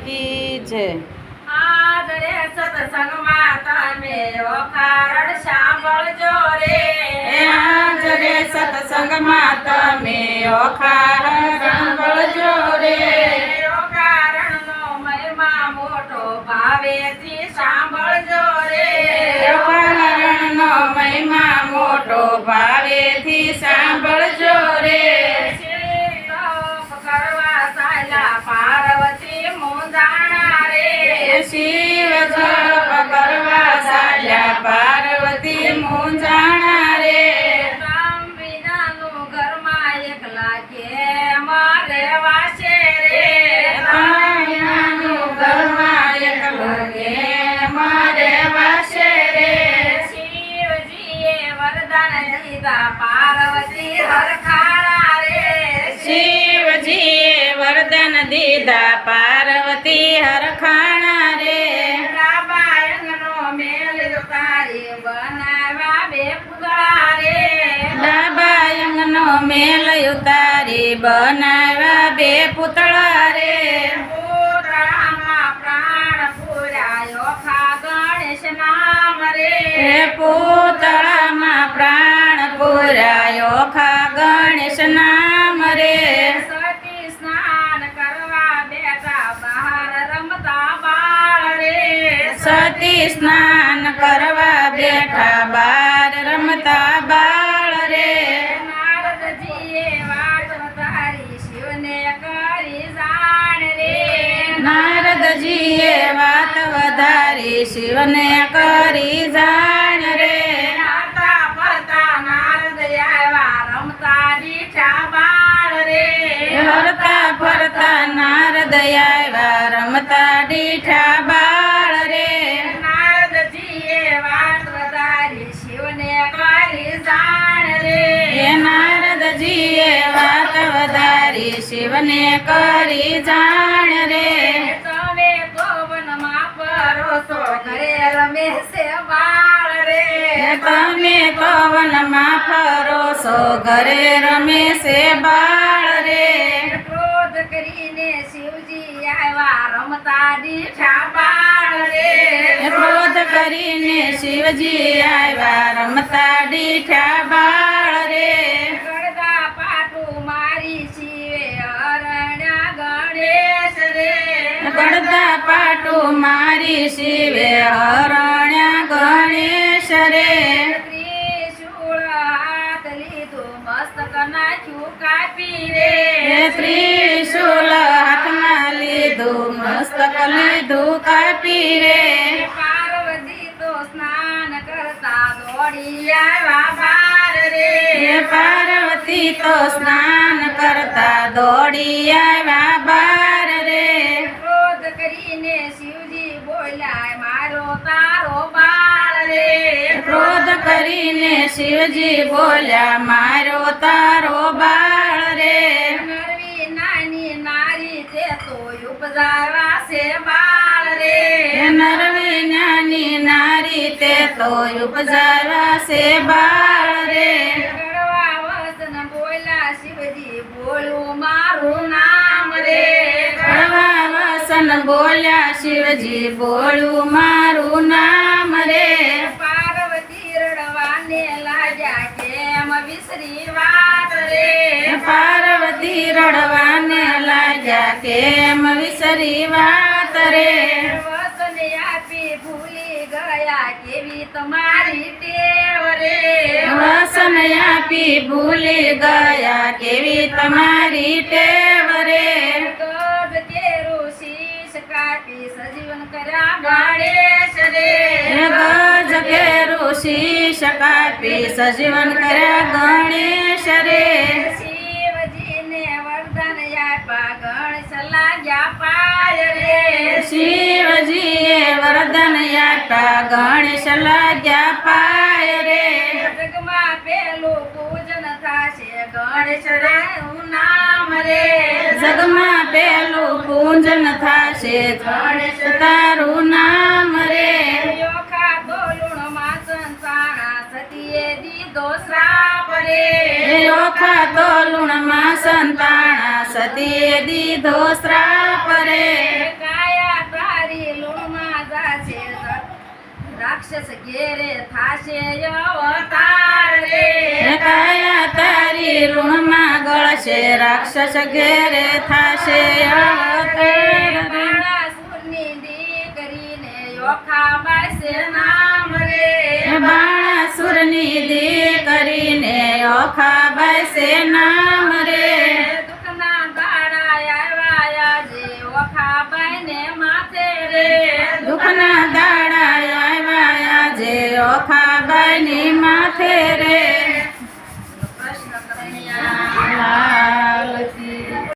કી જય। આદરે સત્સંગમાં તમે ઓખારણ સાંભળજો રે। હાજરે સત્સંગમાં તમે ઓખારણ સાંભળજો રે। ઓખારણનો મહિમા મોટો ભાવેથી સાંભળજો રે। ઓખારણનો મહિમા મોટો ભાવેથી સાંભળજો રે। કરવા સાયલા પાર્વતી મૂંઝાણા રે। શિવ જપ કરવા ચાલ્યા પાર્વતી મૂંઝાણા રે। રામ વિનાનું ઘરમાં એકલા કેમ રહેવાશે રે। તાયાનું ઘરમાં એકલો કેમ રહેવાશે રે। શિવજીએ વરદાન દીધા પાર્વતી હરખાણા રે। શિવજીએ વરદાન દીધા પાર્વતી હરખાણા રે। ડાબા અંગનો મેલ તારી બનાવ્યા બે પૂતળા રે। ડાબા અંગનો મેલ ઉતારી બનાવ્યા બે પૂતળા રે। પૂતળામાં પ્રાણ પૂરાયો ખા ગણેશ નામ રે। પૂતળામાં પ્રાણ પુરાયો ખા ગણેશ નામ રે। સતી સ્નાન કરવા બેઠા બહાર રમતા બાળ રે। સતી સ્નાન કરવા બેઠા બાર રમતા બાળ રે। નારદજીએ વાત વધારી શિવને કરી જાણ રે। નારદજીએ વાત વધારી શિવને કરી જાણ રે। નાતા ફરતા નારદ આવ્યા રમતા દીઠા બાળ રે। હરતા ફરતા નારદ આવ્યા રમતા દીઠા બાળ રે। નારદજીએ વાત વધારી શિવને કરી જાણ રે। નારદજીએ વાત વધારી શિવને કરી જાણ રે। તમે તો વનમાં પરોસો ઘરે રમે છે બાળ રે। તમે તો વનમાં ફરો છો ઘરે રમે છે બાળ રે। ક્રોધ કરીને શિવજી આવ્યા રમતા દીઠા બાળ રે। ક્રોધ કરીને શિવજી આવ્યા રમતા દીઠા બાળ રે। ગળદા પાટું મારી શિવે અરણ્યા ગણેશ રે। ગળદા પાટું મારી શિવે હરણ્યા ગણેશ રે। ત્રિશૂળ હાથ લીધું મસ્તક નાખ્યું કાપી રે। ત્રિશૂલ હાથમાં લીધું મસ્તક લીધું કાપી રે। પાર્વતી તો સ્નાન કરતા દોડી આવ્યા બાર રે। પાર્વતી તો સ્નાન કરતા દોડી આવ્યા બાર રે। ક્રોધ કરીને શિવજી બોલ્યા મારો તારો બાળ રે। ક્રોધ કરીને શિવજી બોલ્યા મારો તારો બાળ રે। નરવી નાની નારી તે તો ઉપજાવા છે બાળ રે। નરવી જ્ઞાની નારી તે તો ઉપજાવા છે બાળ રે। ગળવા વસન બોલ્યા શિવજી બોલું મારું નામ રે। કડવા વસન બોલ્યા શિવજી બોલું મારું નામ રે। પાર્વતી રડવાને લાગ્યા કેમ વિસરી વાત રે। પાર્વતી રડવાને લાગ્યા કેમ વિસરી વાત રે। વસન આપી ભૂલી ગયા કેવી તમારી ટેવ રે। વસન આપી ભૂલી ગયા કેવી તમારી ટેવ રે। ગજ કેરું શીશ કાપી સજીવન કર્યા ગણેશ રે। ગજ કેરું શીશ કાપી સજીવન કર્યા ગણેશ રે। શિવજીને વરદાન આપ્યા ગણેશ લાગ્યા પાય રે। શિવજીએ વરદાન આપ્યા ગણેશ લાગ્યા પાય રે। જગમાં પેલું પૂજન થાશે ગણેશ નું નામ રે। જગમાં પેલું પૂજન થાશે ગણેશ તારું નામ રે। યોખા તોલુણમાં સંસાણા સતીએ દીધો શ્રાપ રે। યોખા તો લુણમાં સંતાણા સતીએ દીધો શ્રાપ રે। કાય રાક્ષસ ઘેરે થાશે અવતાર રે કાયા તારી ઋણમાં ગળશે રાક્ષસ ઘેરે થાશે અવતાર રે બાણાસુરની દીકરીને યોખાબાઈ છે નામ રે બાણાસુરની દીકરીને ઓખાબાઈ છે નામ રે દુઃખના દાડા આવ્યા જે ઓખાબાઈને માથે રે દુઃખના દાડા આવ્યા જે ઓખાબાઈની માથે રે